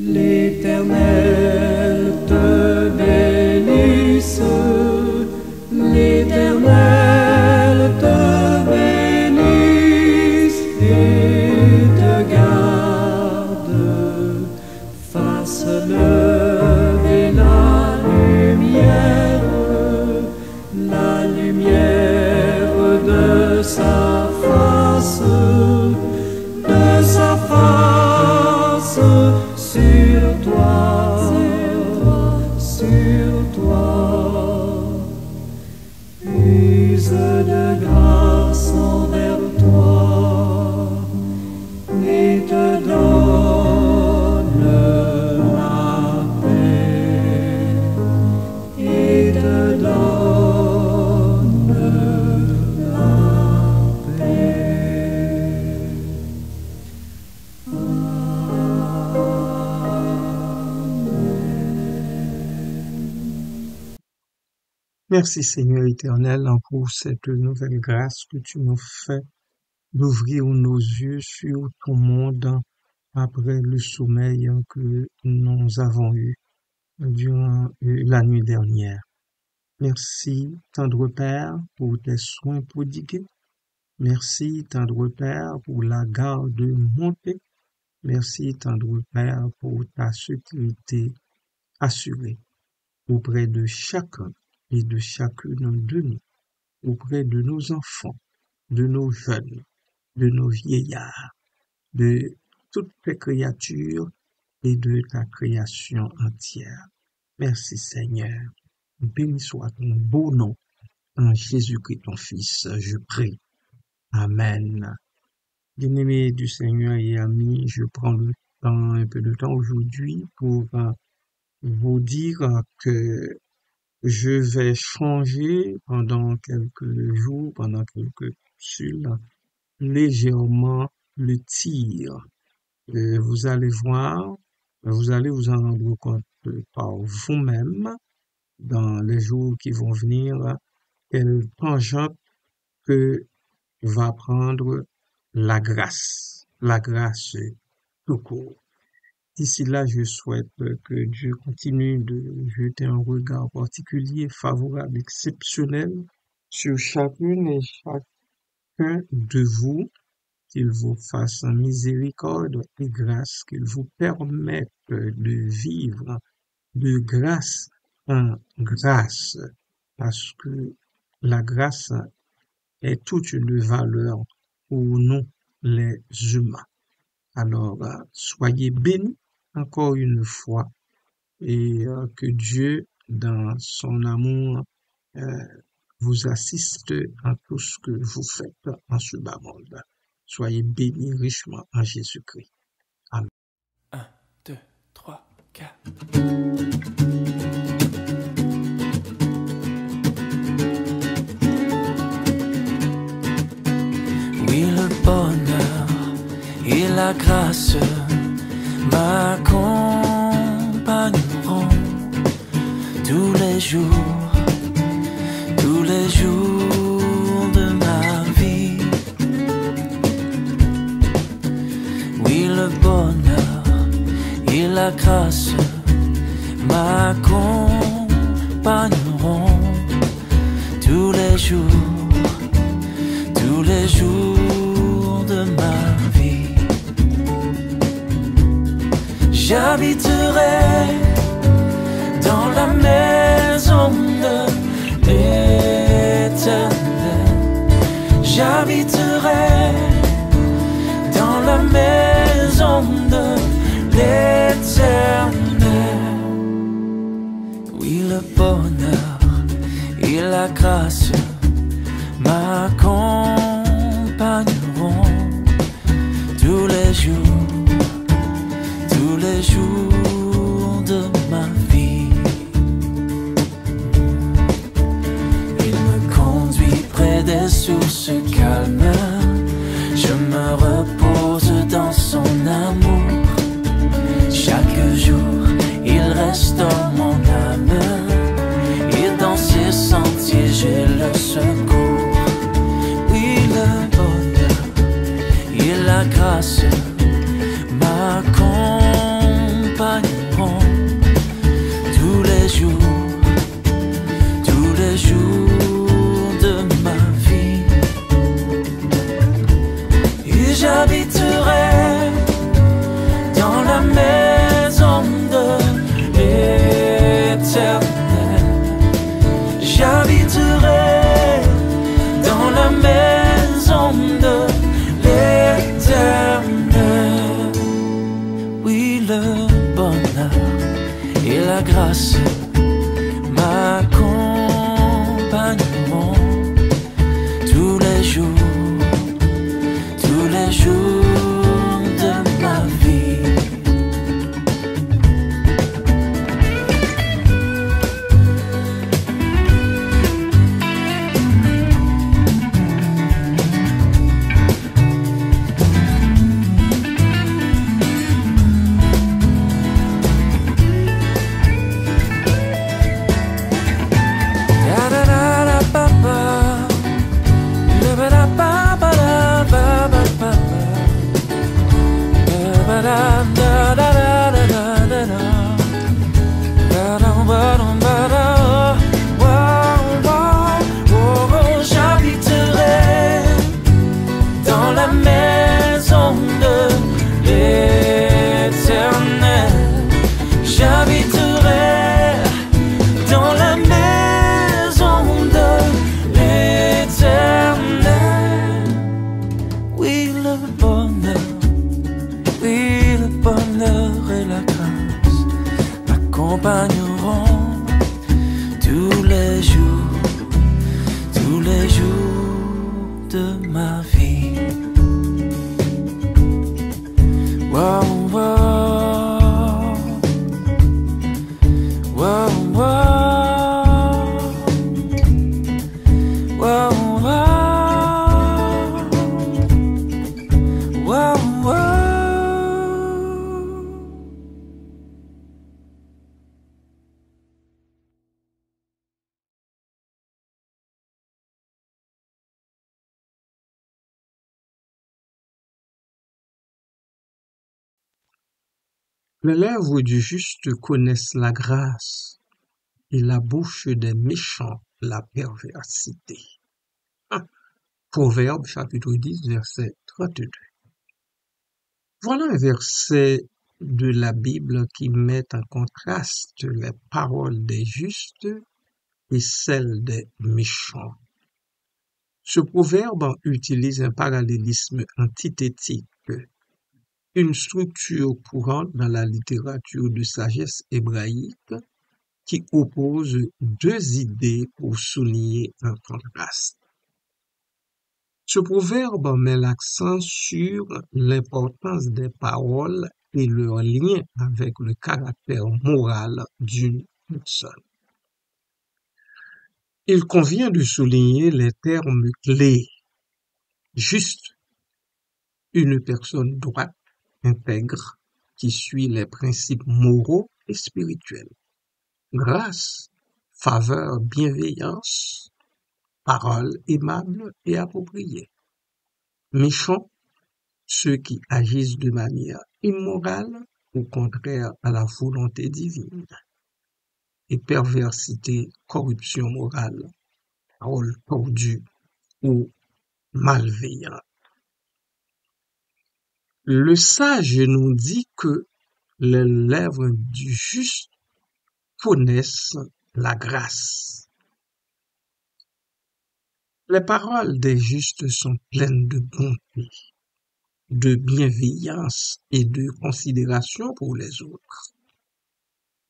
L'Éternel te bénisse, l'Éternel te bénisse et te garde, fasse lever la lumière de sa face sur toi, use de grâce envers toi et te donne la paix, et te donne la paix. Merci Seigneur éternel pour cette nouvelle grâce que tu nous fais d'ouvrir nos yeux sur ton monde après le sommeil que nous avons eu durant la nuit dernière. Merci tendre Père pour tes soins prodigués. Merci tendre Père pour la garde montée. Merci tendre Père pour ta sécurité assurée auprès de chacun et de chacune de nous, auprès de nos enfants, de nos jeunes, de nos vieillards, de toutes tes créatures et de ta création entière. Merci Seigneur. Béni soit ton beau nom. En Jésus-Christ ton Fils, je prie. Amen. Bien-aimés du Seigneur et amis, je prends un peu de temps aujourd'hui pour vous dire que je vais changer pendant quelques jours, pendant quelques capsules, légèrement le tir. Vous allez voir, vous allez vous en rendre compte par vous-même dans les jours qui vont venir, quelle tangente que va prendre la grâce tout court. D'ici là, je souhaite que Dieu continue de jeter un regard particulier, favorable, exceptionnel sur chacune et chacun de vous, qu'il vous fasse miséricorde et grâce, qu'il vous permette de vivre de grâce en grâce, parce que la grâce est toute une valeur pour nous, les humains. Alors, soyez bénis encore une fois et que Dieu, dans son amour, vous assiste en tout ce que vous faites en ce bas monde. Soyez bénis richement en Jésus-Christ. Amen. 1, 2, 3, 4. Oui, le bonheur et la grâce m'accompagneront tous les jours de ma vie. Oui, le bonheur et la grâce m'accompagneront tous les jours de ma vie. J'habiterai dans la maison de l'Éternel. J'habiterai dans la maison de l'Éternel. Oui, le bonheur et la grâce m'accompagneront tous les jours de ma vie. Il me conduit près des sources calmes, je me repose dans son amour. Chaque jour, il restaure mon âme, et dans ses sentiers j'ai le secours. bonheur et la grâce m'accompagneront tous les jours de ma vie. J'habiterai dans la maison de l'Éternel. J'habiterai dans la maison de l'Éternel. Oui, le bonheur et la grâce m'accompagneront tous les jours de ma vie. Wow, wow, wow, wow, wow, wow, wow, wow. Les lèvres du juste connaissent la grâce, et la bouche des méchants la perversité. Proverbe chapitre 10, verset 32. Voilà un verset de la Bible qui met en contraste les paroles des justes et celles des méchants. Ce proverbe utilise un parallélisme antithétique, une structure courante dans la littérature de sagesse hébraïque qui oppose deux idées pour souligner un contraste. Ce proverbe met l'accent sur l'importance des paroles et leur lien avec le caractère moral d'une personne. Il convient de souligner les termes clés. Juste, une personne droite, intègre, qui suit les principes moraux et spirituels. Grâce, faveur, bienveillance, paroles aimables et appropriées. Méchants, ceux qui agissent de manière immorale ou contraire à la volonté divine. Et perversité, corruption morale, parole tordue ou malveillante. Le sage nous dit que les lèvres du juste connaissent la grâce. Les paroles des justes sont pleines de bonté, de bienveillance et de considération pour les autres.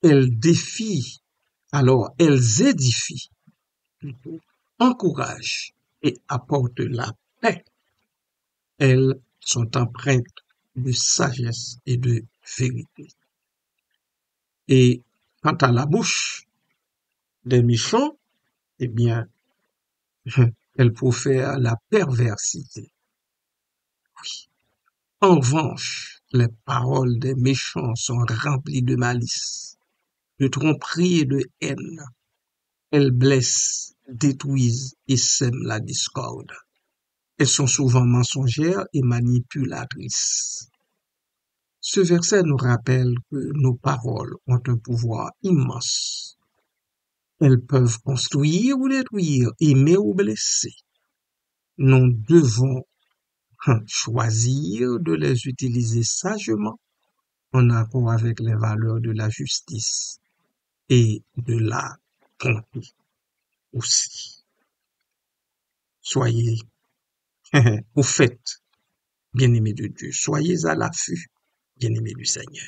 Elles édifient, encouragent et apportent la paix. Elles sont empreintes de sagesse et de vérité. Et quant à la bouche des méchants, eh bien, elle profère la perversité. Oui. En revanche, les paroles des méchants sont remplies de malice, de tromperie et de haine. Elles blessent, détruisent et sèment la discorde. Elles sont souvent mensongères et manipulatrices. Ce verset nous rappelle que nos paroles ont un pouvoir immense. Elles peuvent construire ou détruire, aimer ou blesser. Nous devons choisir de les utiliser sagement en accord avec les valeurs de la justice et de la bonté aussi. Soyez au fait, bien-aimés de Dieu. Soyez à l'affût, bien-aimés du Seigneur.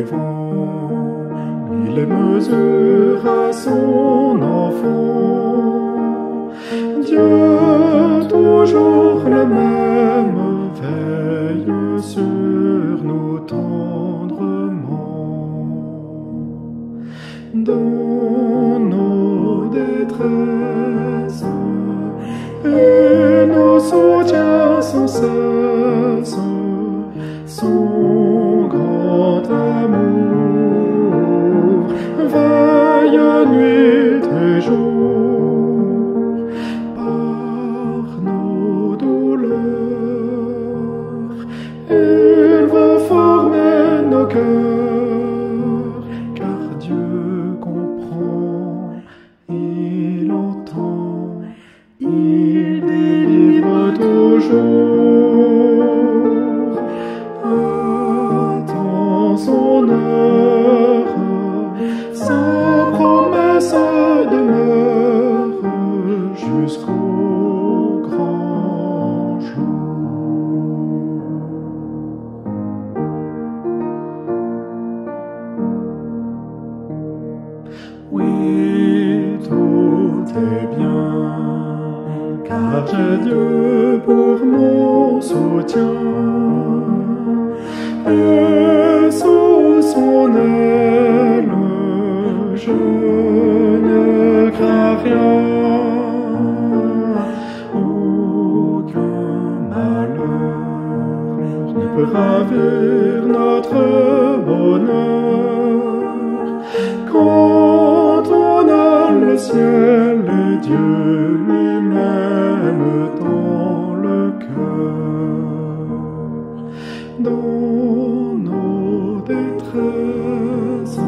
vents, il les mesure à son enfant. Dieu, toujours le même, veille sur nous tendrement. Dans nos détresses et nos soutiens sans cesse, son grand amour veille nuit et jour par nos douleurs. Il veut former nos cœurs, car Dieu comprend, il entend, il délivre toujours. Attends son heure, sa promesse demeure jusqu'au grand jour. Oui, tout est bien, car j'ai Dieu pour mon soutien. Et sous son aile, je ne crains rien. Aucun malheur ne peut ravir notre bonheur. Quand on a le ciel et Dieu lui-même dans le cœur, dans nos détresses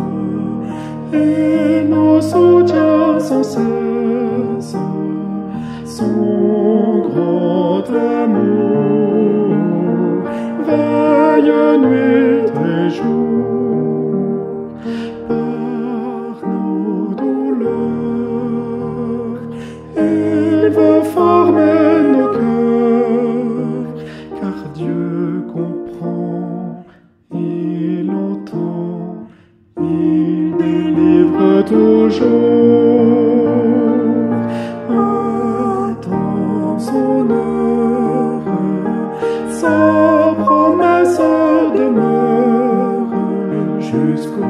et nos soutiens sans cesse, son grand amour veille nuit et jour par nos douleurs. Il veut former nos cœurs, car Dieu comprend, il entend, il délivre toujours. Attends son heure, sa promesse demeure jusqu'au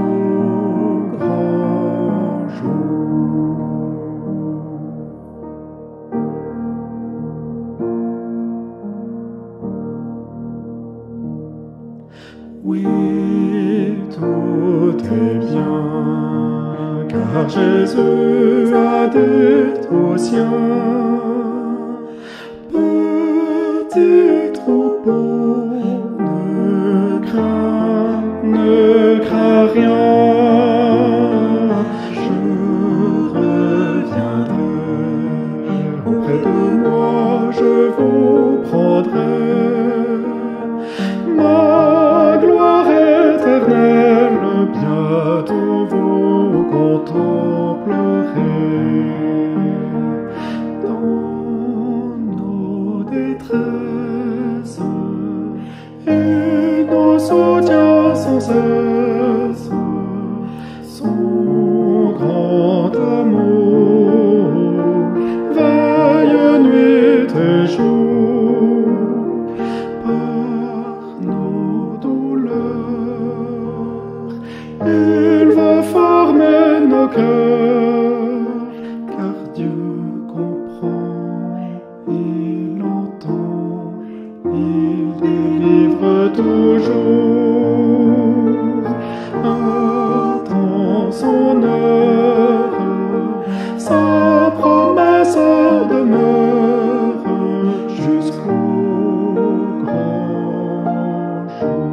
grand jour. Oui, tout est bien, car Jésus a dit aux siens, petit troupeau, ne crains rien, je reviendrai, auprès de moi je vous prendrai. Ma gloire éternelle, bientôt vous contemplerez. Dans nos détresses et nos soutiens sans cesse, son grand amour veille nuit et jour par nos douleurs. Il veut former nos cœurs, car Dieu comprend, il entend, il délivre toujours. Attends son heure, sa promesse demeure jusqu'au grand jour.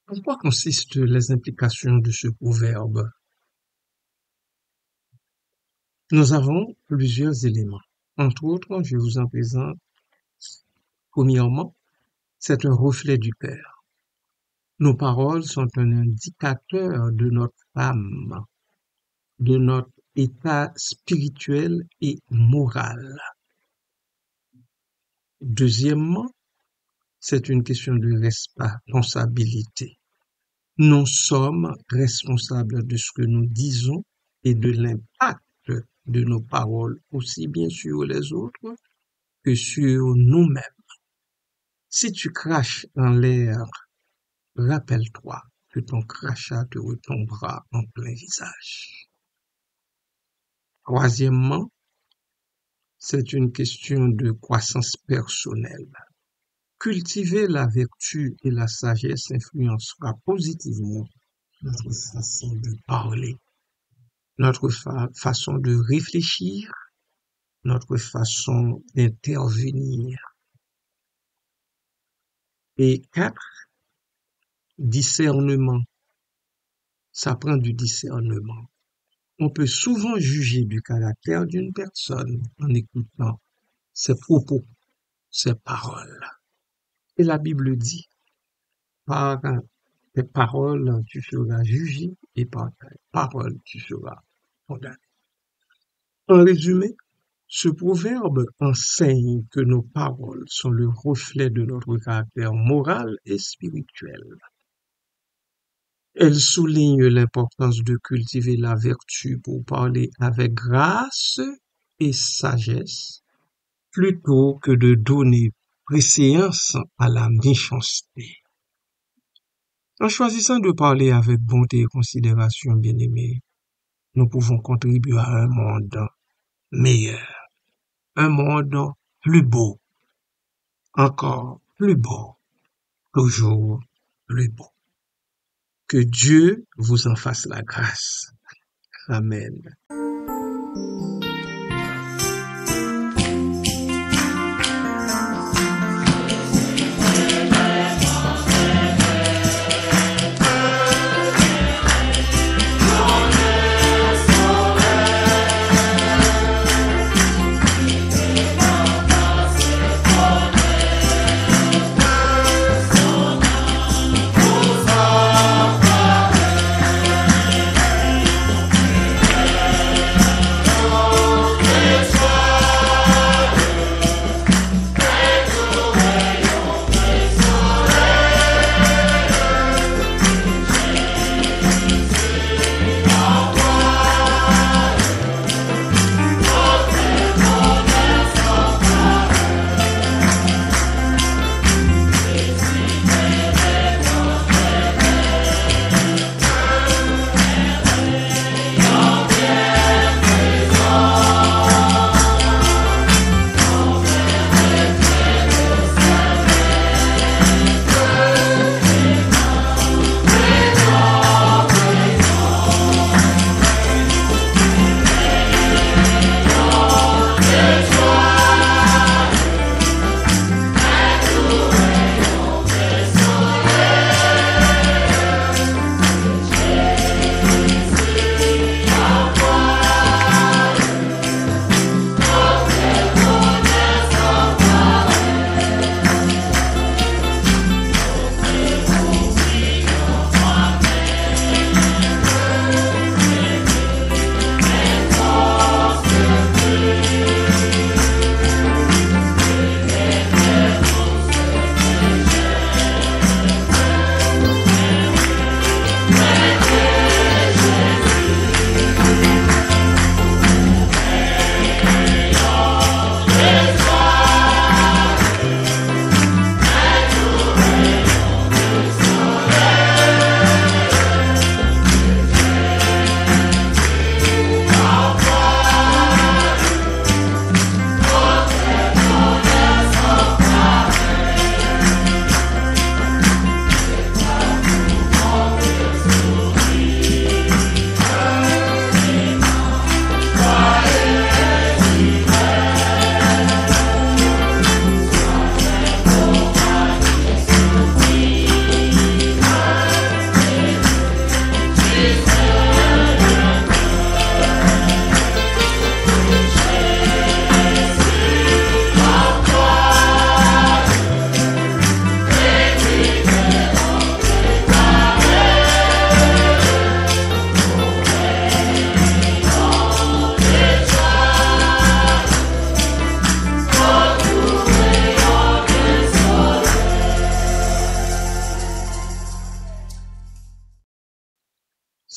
En quoi consistent les implications de ce proverbe? Nous avons plusieurs éléments. Entre autres, je vous en présente. Premièrement, c'est un reflet du Père. Nos paroles sont un indicateur de notre âme, de notre état spirituel et moral. Deuxièmement, c'est une question de responsabilité. Nous sommes responsables de ce que nous disons et de l'impact de nos paroles, aussi bien sur les autres que sur nous-mêmes. Si tu craches en l'air, rappelle-toi que ton crachat te retombera en plein visage. Troisièmement, c'est une question de croissance personnelle. Cultiver la vertu et la sagesse influencera positivement notre façon de parler, notre façon de réfléchir, notre façon d'intervenir. Et 4, discernement. Ça prend du discernement. On peut souvent juger du caractère d'une personne en écoutant ses propos, ses paroles. Et la Bible dit, par tes paroles tu seras jugé et par tes paroles tu seras condamné. En résumé, ce proverbe enseigne que nos paroles sont le reflet de notre caractère moral et spirituel. Elle souligne l'importance de cultiver la vertu pour parler avec grâce et sagesse, plutôt que de donner préséance à la méchanceté. En choisissant de parler avec bonté et considération, bien-aimés, nous pouvons contribuer à un monde meilleur, un monde plus beau, encore plus beau, toujours plus beau. Que Dieu vous en fasse la grâce. Amen.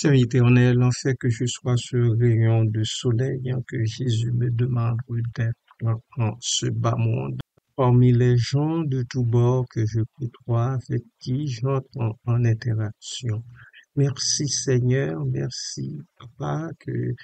Seigneur éternel, en fait que je sois ce rayon de soleil que Jésus me demande d'être en ce bas monde. Parmi les gens de tous bords que je côtoie, avec qui j'entre en interaction. Merci Seigneur, merci Papa, que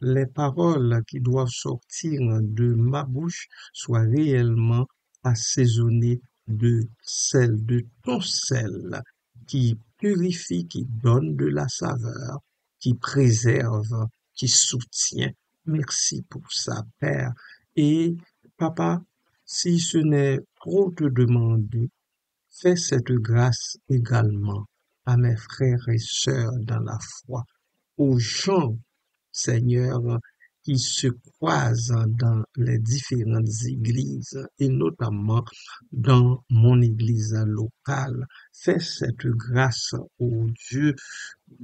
les paroles qui doivent sortir de ma bouche soient réellement assaisonnées de sel, de ton sel, qui purifie, qui donne de la saveur, qui préserve, qui soutient. Merci pour ça, Père. Et Papa, si ce n'est trop te demander, fais cette grâce également à mes frères et sœurs dans la foi, aux gens, Seigneur, qui se croisent dans les différentes églises et notamment dans mon église locale. Fais cette grâce, ô Dieu,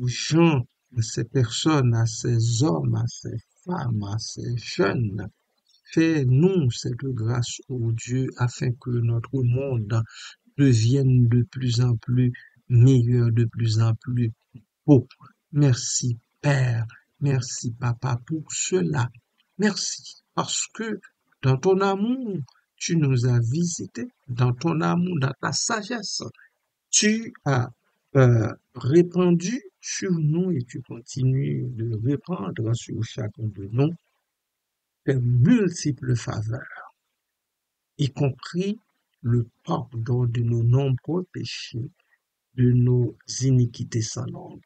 aux gens, à ces personnes, à ces hommes, à ces femmes, à ces jeunes. Fais-nous cette grâce, ô Dieu, afin que notre monde devienne de plus en plus meilleur, de plus en plus beau. Merci, Père. Merci, Papa, pour cela. Merci, parce que dans ton amour, tu nous as visités, dans ton amour, dans ta sagesse, tu as répandu sur nous et tu continues de répandre sur chacun de nous tes multiples faveurs, y compris le pardon de nos nombreux péchés, de nos iniquités sans nombre.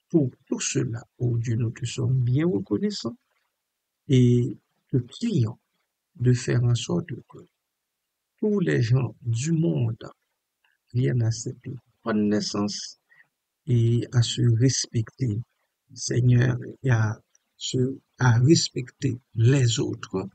Pour tout cela, ô Dieu, nous te sommes bien reconnaissants et te prions de faire en sorte que tous les gens du monde viennent à cette connaissance et à se respecter, Seigneur, et à respecter les autres